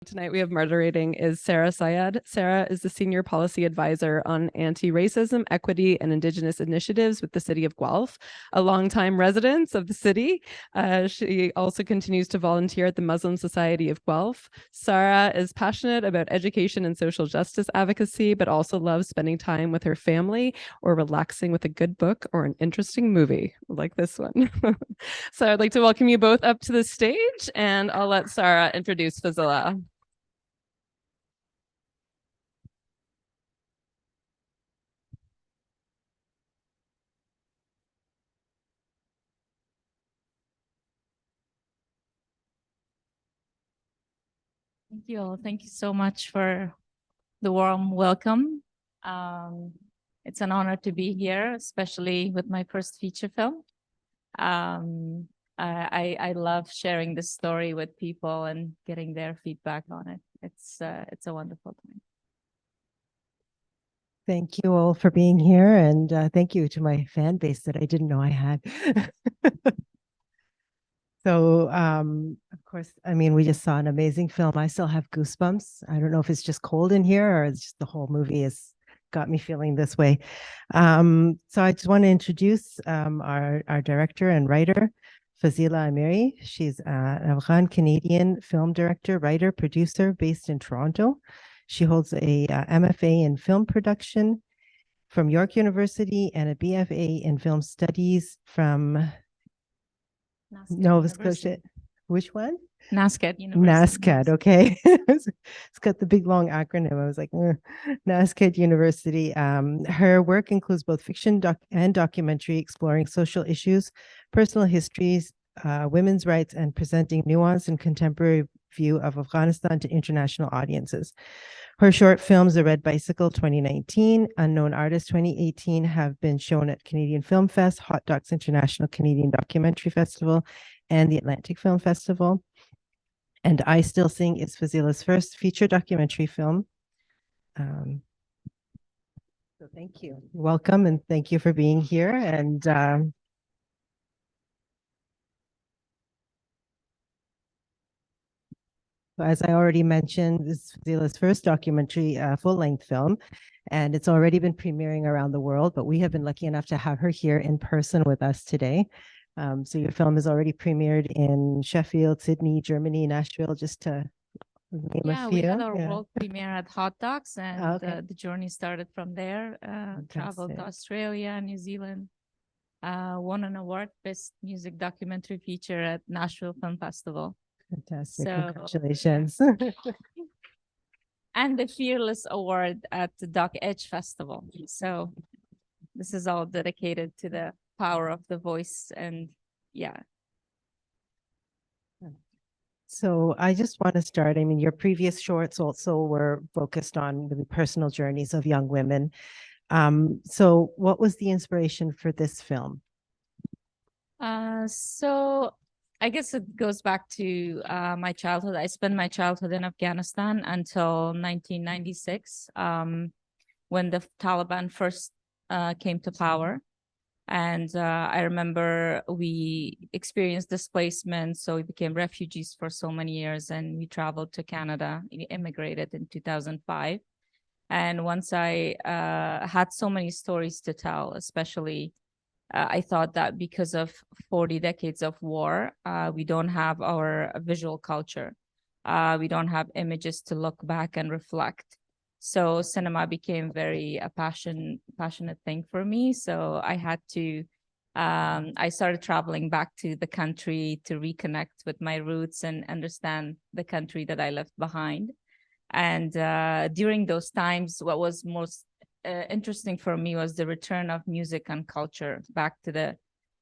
Tonight we have moderating is Sara Sayyed. Sara is the Senior Policy Advisor on Anti-Racism, Equity, and Indigenous Initiatives with the City of Guelph, a longtime resident of the city. She also continues to volunteer at the Muslim Society of Guelph. Sara is passionate about education and social justice advocacy, but also loves spending time with her family or relaxing with a good book or an interesting movie like this one. So I'd like to welcome you both up to the stage, and I'll let Sara introduce Fazila. Thank you all. Thank you so much for the warm welcome. It's an honor to be here, especially with my first feature film. I love sharing this story with people and getting their feedback on it. It's a wonderful time. Thank you all for being here, and thank you to my fan base that I didn't know I had. So, of course, I mean, we just saw an amazing film. I still have goosebumps. I don't know if it's just cold in here or it's just the whole movie has got me feeling this way. So I just want to introduce our director and writer, Fazila Amiri. She's an Afghan Canadian film director, writer, producer based in Toronto. She holds a MFA in film production from York University and a BFA in film studies from Nova Scotia. Which one? NSCAD University. NSCAD, okay. It's got the big long acronym. I was like, NSCAD University. Her work includes both fiction and documentary, exploring social issues, personal histories, women's rights, and presenting nuanced and contemporary view of Afghanistan to international audiences. Her short films, The Red Bicycle 2019, Unknown Artist 2018, have been shown at Canadian Film Fest, Hot Docs International Canadian Documentary Festival, and the Atlantic Film Festival. And I Still Sing is Fazila's first feature documentary film. So thank you. Welcome, and thank you for being here. And as I already mentioned, this is Fazila's first documentary full-length film, and it's already been premiering around the world, but we have been lucky enough to have her here in person with us today. So your film is already premiered in Sheffield, Sydney, Germany, Nashville, just to name a few. We had our world premiere at Hot Docs, and the journey started from there. Traveled to Australia, New Zealand, won an award, Best Music Documentary Feature at Nashville Film Festival. Fantastic. Congratulations. And the Fearless Award at the Doc Edge Festival. So this is all dedicated to the power of the voice, and So I just want to start. I mean, your previous shorts also were focused on the personal journeys of young women. So what was the inspiration for this film? So I guess it goes back to my childhood. I spent my childhood in Afghanistan until 1996, when the Taliban first came to power. And I remember we experienced displacement, so we became refugees for so many years, and we traveled to Canada, we immigrated in 2005. And once I had so many stories to tell, especially I thought that because of 40 decades of war, we don't have our visual culture. We don't have images to look back and reflect. So cinema became very passionate thing for me. So I had to, I started traveling back to the country to reconnect with my roots and understand the country that I left behind. And during those times, what was most interesting for me was the return of music and culture back to the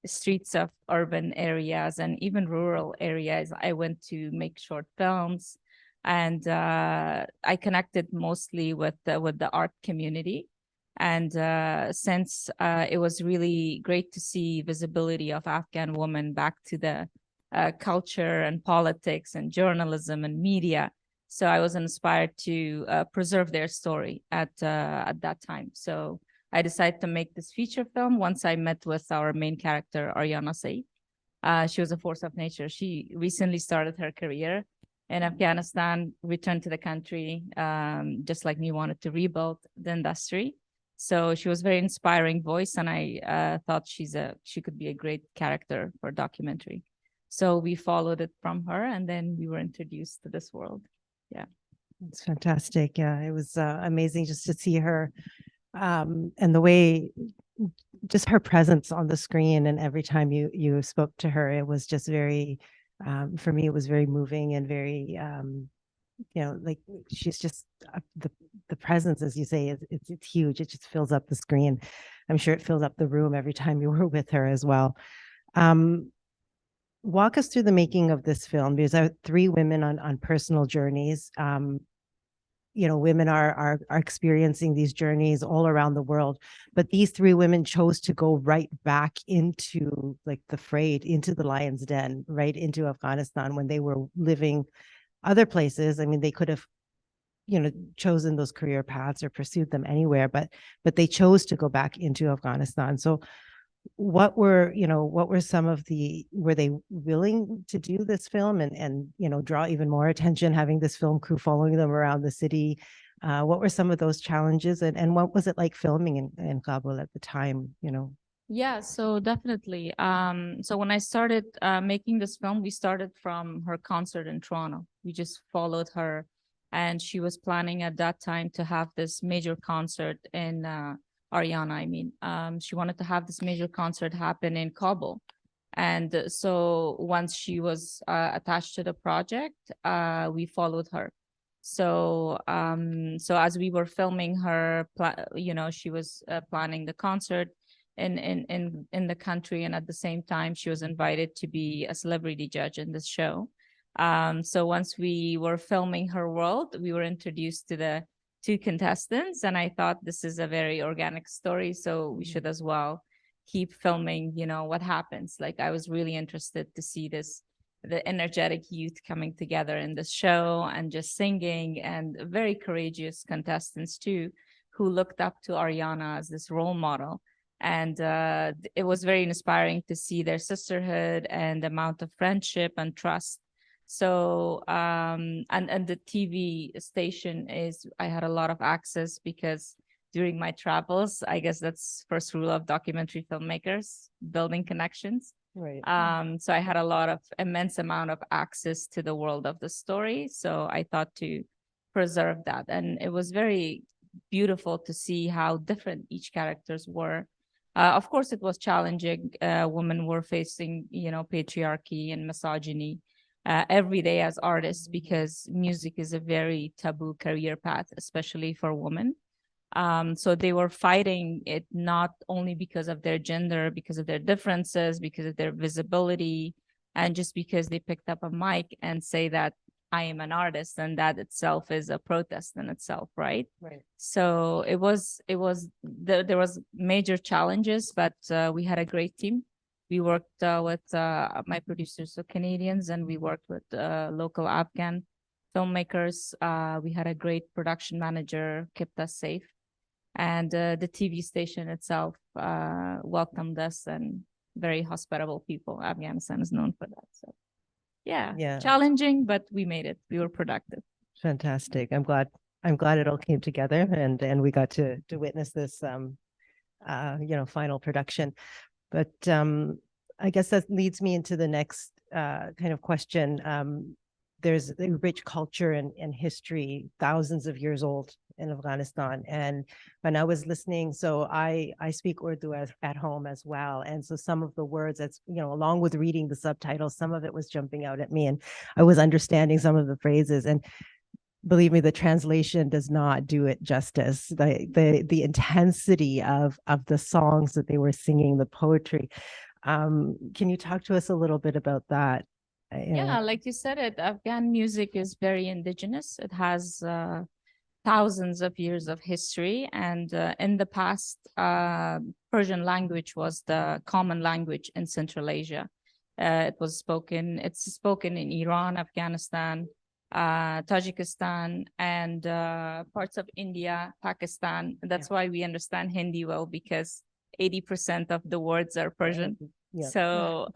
streets of urban areas and even rural areas. I went to make short films, and I connected mostly with the art community. And since it was really great to see visibility of Afghan women back to the culture and politics and journalism and media, so I was inspired to preserve their story at that time. So I decided to make this feature film once I met with our main character, Aryana Sayeed. She was a force of nature. She recently started her career in Afghanistan, returned to the country, just like me, wanted to rebuild the industry. So she was a very inspiring voice, and I thought she could be a great character for a documentary. So we followed it from her, and then we were introduced to this world. Yeah. It's fantastic. Yeah, it was amazing just to see her and the way, just her presence on the screen, and every time you spoke to her, it was just very, for me, it was very moving and very, like she's just the presence, as you say, it's huge. It just fills up the screen. I'm sure it fills up the room every time you were with her as well. Walk us through the making of this film, because I have three women on personal journeys. Women are experiencing these journeys all around the world, but these three women chose to go right back into like the fray, into the lion's den, right into Afghanistan when they were living other places. I mean, they could have, chosen those career paths or pursued them anywhere, but they chose to go back into Afghanistan. So what were some of were they willing to do this film and draw even more attention, having this film crew following them around the city? What were some of those challenges, and what was it like filming in Kabul at the time? Yeah, so definitely. So when I started making this film, we started from her concert in Toronto. We just followed her, and she was planning at that time to have this major concert in Aryana. I mean, she wanted to have this major concert happen in Kabul. And so once she was attached to the project, we followed her. So as we were filming her, she was planning the concert in the country, and at the same time she was invited to be a celebrity judge in this show. So once we were filming her world, we were introduced to the two contestants, and I thought this is a very organic story, so we should as well keep filming what happens. Like, I was really interested to see the energetic youth coming together in this show and just singing, and very courageous contestants too, who looked up to Aryana as this role model. And it was very inspiring to see their sisterhood and the amount of friendship and trust. So and the TV station I had a lot of access, because during my travels, I guess that's first rule of documentary filmmakers, building connections. Right. So I had a lot of immense amount of access to the world of the story. So I thought to preserve that. And it was very beautiful to see how different each characters were. Of course, it was challenging. Women were facing, patriarchy and misogyny every day as artists, because music is a very taboo career path, especially for women. So they were fighting it not only because of their gender, because of their differences, because of their visibility, and just because they picked up a mic and say that I am an artist, and that itself is a protest in itself, right? Right. So there was major challenges, but we had a great team. We worked with my producers, so Canadians, and we worked with local Afghan filmmakers. We had a great production manager, kept us safe. And the TV station itself welcomed us, and very hospitable people. Afghanistan is known for that. So yeah, challenging, but we made it. We were productive. Fantastic. I'm glad it all came together, and we got to witness this final production. But I guess that leads me into the next kind of question. There's a rich culture and history, thousands of years old in Afghanistan. And when I was listening, so I speak Urdu at home as well. And so some of the words that's, along with reading the subtitles, some of it was jumping out at me, and I was understanding some of the phrases. And believe me, the translation does not do it justice. The intensity of the songs that they were singing, the poetry. Can you talk to us a little bit about that? Yeah, like you said, Afghan music is very indigenous. It has thousands of years of history, and in the past, Persian language was the common language in Central Asia. It's spoken in Iran, Afghanistan, Tajikistan, and parts of India, Pakistan. That's why we understand Hindi well, because 80% of the words are Persian. Yeah. So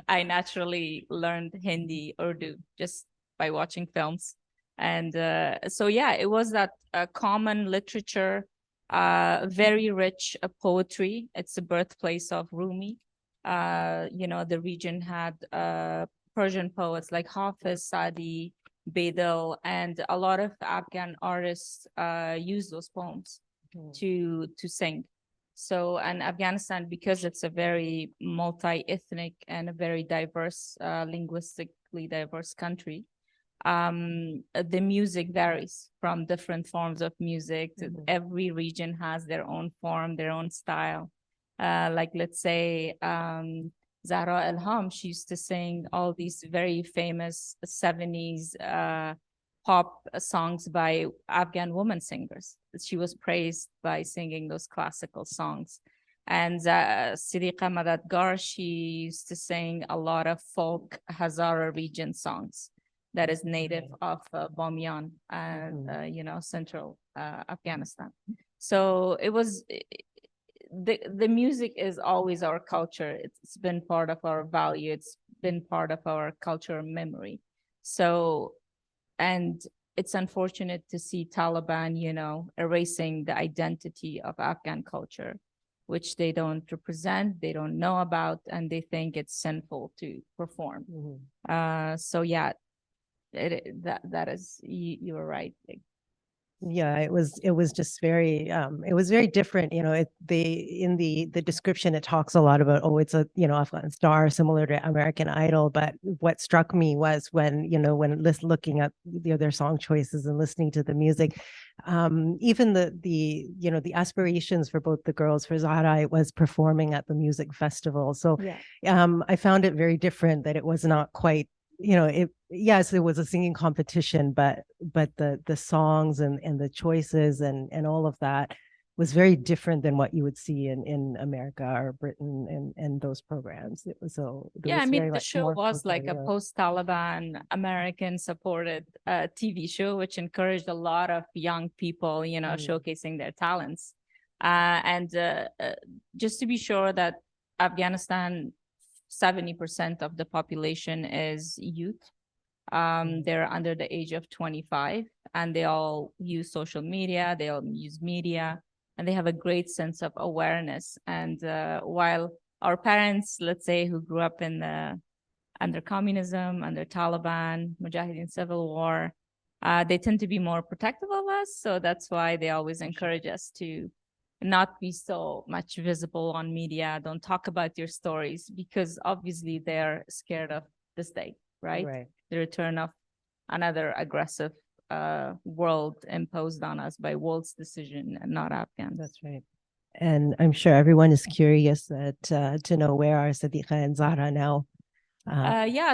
I naturally learned Hindi, Urdu, just by watching films. And so, yeah, it was that common literature, very rich poetry. It's the birthplace of Rumi. The region had Persian poets like Hafiz, Sadi, Bedel, and a lot of Afghan artists use those poems to sing. So, and Afghanistan, because it's a very multi-ethnic and a very diverse, linguistically diverse country, the music varies from different forms of music. Every region has their own form, their own style. Like, let's say, Zahra Elham, she used to sing all these very famous 70s pop songs by Afghan women singers. She was praised by singing those classical songs. And Sadiqa Madadgar, she used to sing a lot of folk Hazara region songs that is native of Bamyan and, central Afghanistan. So it was, the music is always our culture. It's been part of our value. It's been part of our culture memory. So, and it's unfortunate to see Taliban, erasing the identity of Afghan culture, which they don't represent, they don't know about, and they think it's sinful to perform. So yeah, that is, you were right. Yeah, it was just very it was very different. In the description it talks a lot about, oh, it's a Afghan Star similar to American Idol. But what struck me was when looking at their song choices and listening to the music, even the aspirations for both the girls, for Zahra, it was performing at the music festival. So I found it very different, that it was not quite, yes, it was a singing competition, but the songs and the choices and all of that was very different than what you would see in America or Britain and those programs. It was the show was like a post-Taliban American supported TV show, which encouraged a lot of young people, showcasing their talents. And just to be sure that Afghanistan, 70% of the population is youth. They're under the age of 25, and they all use social media, they all use media, and they have a great sense of awareness. And while our parents, let's say, who grew up under communism, under Taliban, Mujahideen civil war, they tend to be more protective of us. So that's why they always encourage us to not be so much visible on media, don't talk about your stories, because obviously they're scared of this day, right? The return of another aggressive world imposed on us by world's decision and not Afghans. That's right. And I'm sure everyone is curious to know, where are Sadiqa and Zahra now?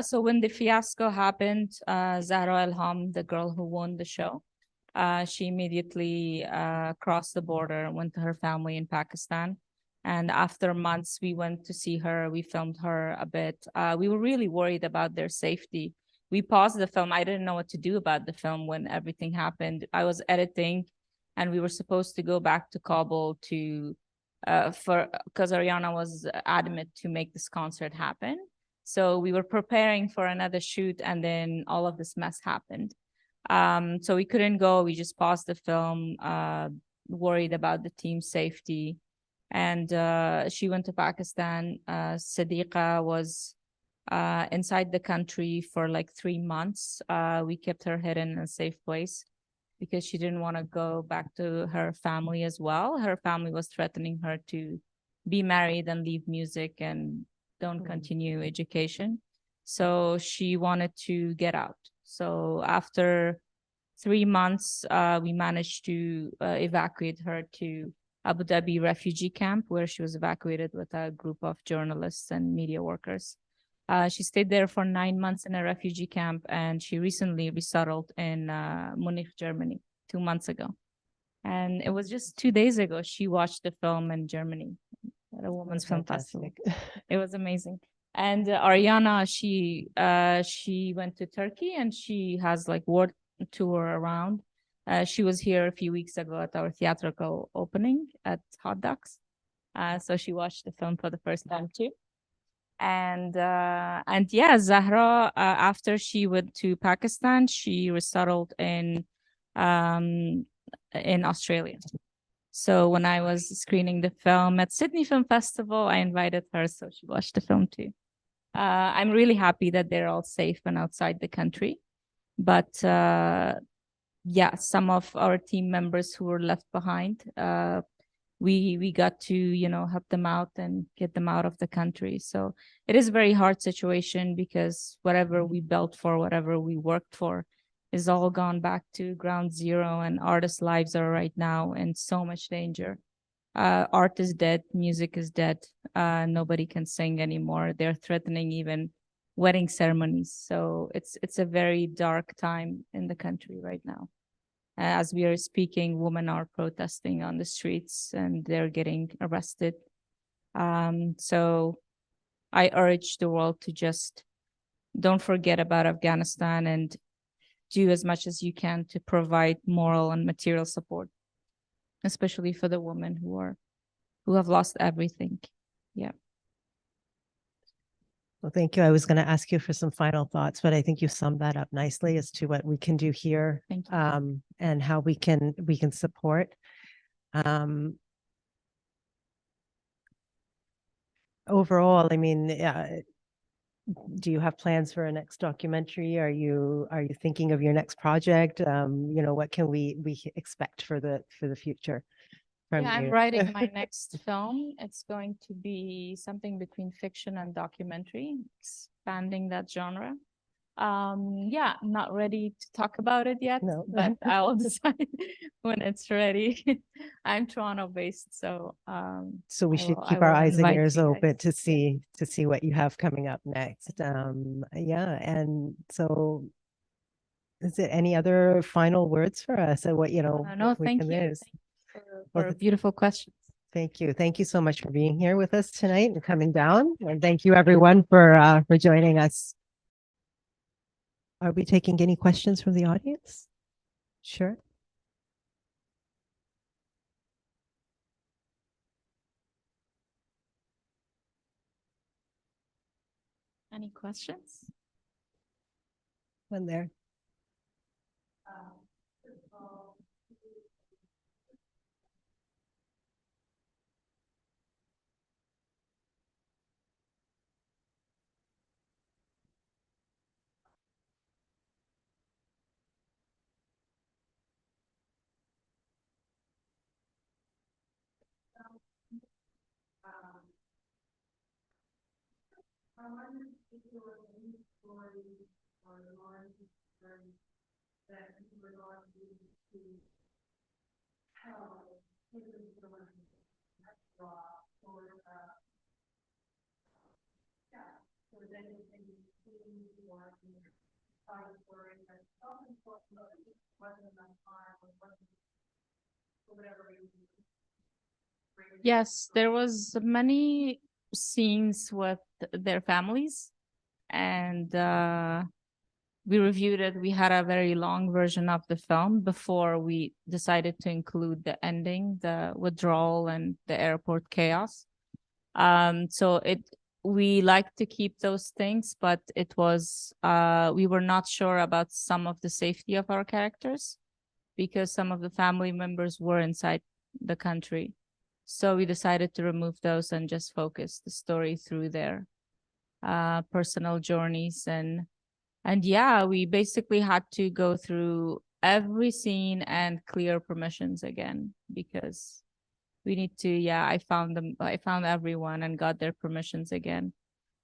So when the fiasco happened, Zahra Elham, the girl who won the show, she immediately crossed the border and went to her family in Pakistan. And after months, we went to see her. We filmed her a bit. We were really worried about their safety. We paused the film. I didn't know what to do about the film when everything happened. I was editing, and we were supposed to go back to Kabul because Aryana was adamant to make this concert happen. So we were preparing for another shoot, and then all of this mess happened. So we couldn't go. We just paused the film, worried about the team's safety. And she went to Pakistan. Sadiqa was inside the country for like 3 months. We kept her hidden in a safe place because she didn't want to go back to her family as well. Her family was threatening her to be married and leave music and don't continue education. So she wanted to get out. So after 3 months, we managed to evacuate her to Abu Dhabi refugee camp, where she was evacuated with a group of journalists and media workers. She stayed there for 9 months in a refugee camp, and she recently resettled in Munich, Germany, 2 months ago. And it was just 2 days ago she watched the film in Germany at a women's film festival. It was amazing. And Aryana, she went to Turkey, and she has like world tour around. She was here a few weeks ago at our theatrical opening at Hot Docs. So she watched the film for the first time too. And yeah, Zahra, after she went to Pakistan, she resettled in Australia. So when I was screening the film at Sydney Film Festival, I invited her, so she watched the film too. I'm really happy that they're all safe and outside the country. But yeah, some of our team members who were left behind, we got to, help them out and get them out of the country. So it is a very hard situation because whatever we built for, whatever we worked for, is all gone back to ground zero, and artists' lives are right now in so much danger. Art is dead, music is dead. Nobody can sing anymore. They're threatening even wedding ceremonies. So it's a very dark time in the country right now. As we are speaking, women are protesting on the streets and they're getting arrested. So I urge the world to just don't forget about Afghanistan and do as much as you can to provide moral and material support, especially for the women who have lost everything. Yeah. Well, thank you. I was going to ask you for some final thoughts, but I think you summed that up nicely as to what we can do here, Thank you. and how we can support. Overall, I mean, do you have plans for a next documentary? Are you thinking of your next project? What can we expect for the future from Yeah, I'm you? writing my next film. It's going to be something between fiction and documentary, expanding that genre. Yeah, I'm not ready to talk about it yet, No. but I'll decide when it's ready. I'm Toronto based, so So we I should will keep our eyes and invite ears you open guys. to see what you have coming up next. Yeah, and so is there any other final words for us? And what No, we thank can you. lose? Thank you Well, for beautiful questions. thank you. Thank you so much for being here with us tonight and coming down. And thank you everyone for joining us. Are we taking any questions from the audience? Sure. Any questions? One there. Yes, there was many scenes with their families, and we reviewed it. We had a very long version of the film before we decided to include the ending, the withdrawal and the airport chaos. So we like to keep those things, but it was we were not sure about some of the safety of our characters because some of the family members were inside the country. So we decided to remove those and just focus the story through their personal journeys. And yeah, we basically had to go through every scene and clear permissions again because we need to, yeah, I found everyone and got their permissions again.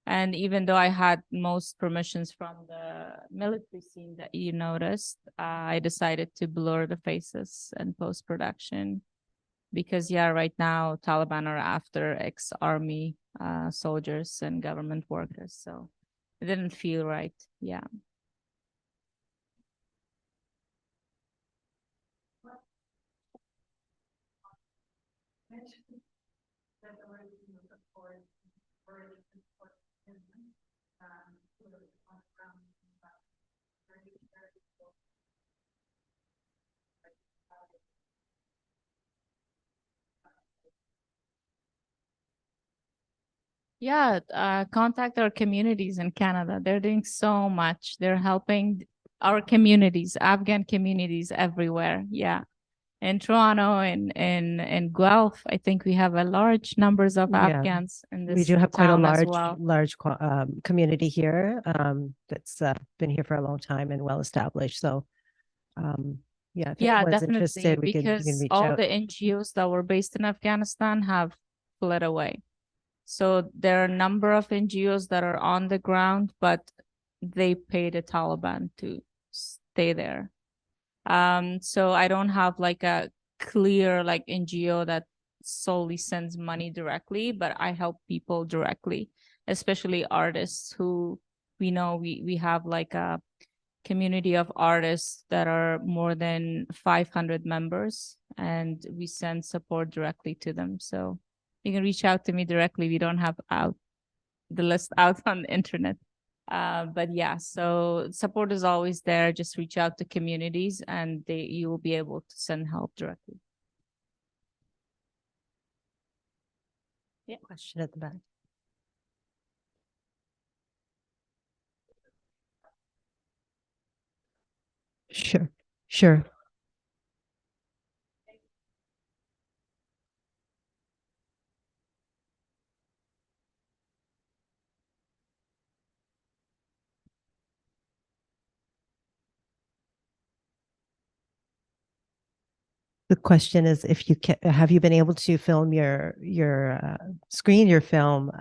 And even though I had most permissions from the military scene that you noticed, I decided to blur the faces in post-production because, yeah, right now Taliban are after ex-army soldiers and government workers. So it didn't feel right. Yeah. Yeah, contact our communities in Canada. They're doing so much. They're helping our communities, Afghan communities everywhere. Yeah. In Toronto and in Guelph, I think we have a large numbers of Yeah, Afghans in we this do have quite a town as well. large community here that's been here for a long time and well established. So yeah, if Yeah, anyone's definitely, interested, you can because reach all out. the NGOs that were based in Afghanistan have fled away. So there are a number of NGOs that are on the ground, but they pay the Taliban to stay there. So I don't have like a clear like NGO that solely sends money directly, but I help people directly, especially artists who we know we have like a community of artists that are more than 500 members, and we send support directly to them. So you can reach out to me directly. We don't have out the list out on the internet. But yeah, so support is always there. Just reach out to communities and you will be able to send help directly. Yeah, question at the back. Sure, sure. The question is, if you can, have you been able to film screen your film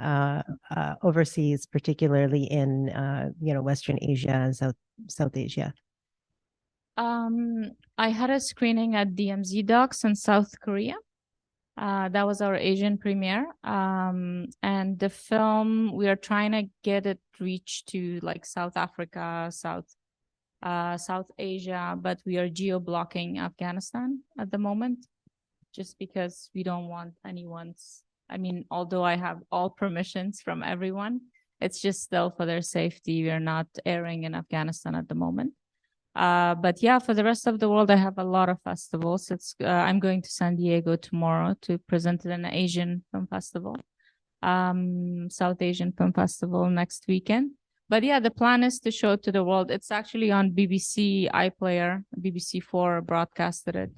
overseas, particularly in Western Asia and South Asia? I had a screening at DMZ Docs in South Korea. That was our Asian premiere. And the film, we are trying to get it reached to like South Africa, South Asia, but we are geo-blocking Afghanistan at the moment, just because we don't want I mean, although I have all permissions from everyone, it's just still for their safety. We are not airing in Afghanistan at the moment. But yeah, for the rest of the world, I have a lot of festivals. I'm going to San Diego tomorrow to present at an Asian film festival, South Asian Film Festival next weekend. But yeah, the plan is to show it to the world. It's actually on BBC iPlayer, BBC4 broadcasted it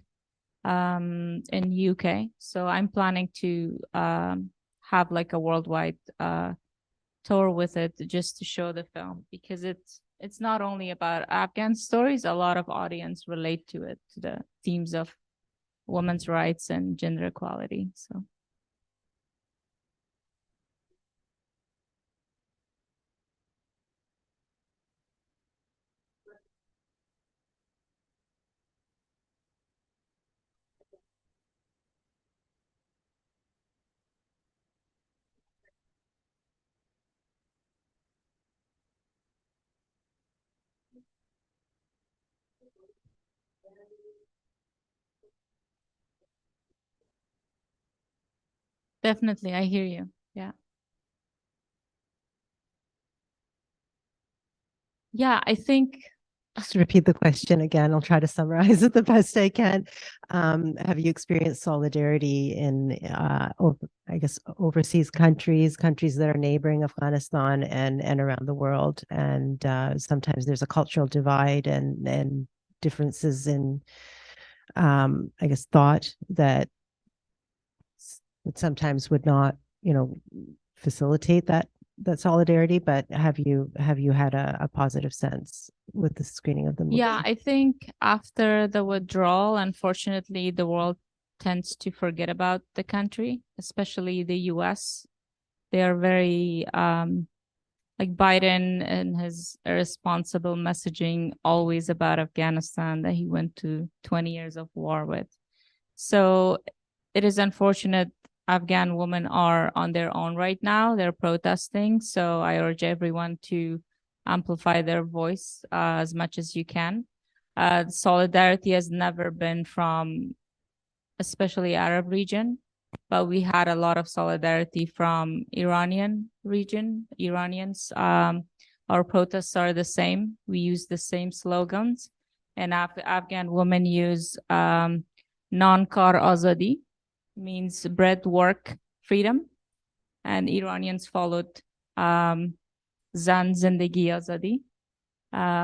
in UK. So I'm planning to have like a worldwide tour with it just to show the film, because it's not only about Afghan stories. A lot of audience relate to it, to the themes of women's rights and gender equality. So definitely, I hear you. Yeah. Yeah, I think Just repeat the question again. I'll try to summarize it the best I can. Have you experienced solidarity in, I guess, overseas countries that are neighboring Afghanistan and around the world? And sometimes there's a cultural divide and differences in, I guess, thought that sometimes would not, facilitate that solidarity. But have you had a positive sense with the screening of the movie? Yeah, I think after the withdrawal, unfortunately, the world tends to forget about the country, especially the US. They are very like Biden and his irresponsible messaging always about Afghanistan that he went to 20 years of war with. So it is unfortunate Afghan women are on their own right now. They're protesting. So I urge everyone to amplify their voice as much as you can. Solidarity has never been from especially Arab region, but we had a lot of solidarity from Iranian region. Iranians, our protests are the same. We use the same slogans, and Afghan women use non-kar azadi, means bread, work, freedom. and Iranians followed Zan Zindagi Azadi,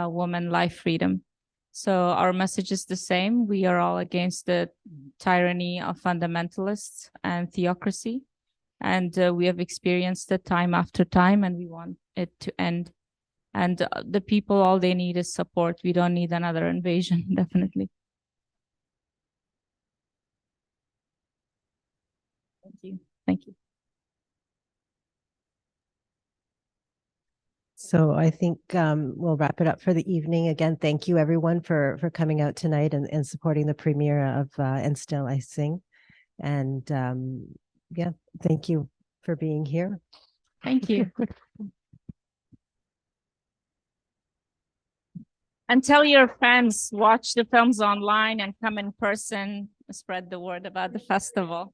woman, life, freedom. So our message is the same. We are all against the tyranny of fundamentalists and theocracy. And we have experienced it time after time, and we want it to end. And the people, all they need is support. We don't need another invasion, definitely. Thank you. Thank you. So I think we'll wrap it up for the evening. Again, thank you everyone for coming out tonight and supporting the premiere of And Still I Sing. And yeah, thank you for being here. Thank you. And tell your friends, watch the films online and come in person, spread the word about the festival.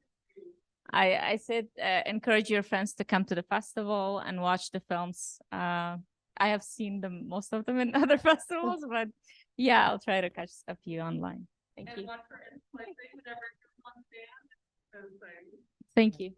I said, encourage your friends to come to the festival and watch the films. I have seen them, most of them in other festivals, but yeah, I'll try to catch a few online. Thank you. Thank you.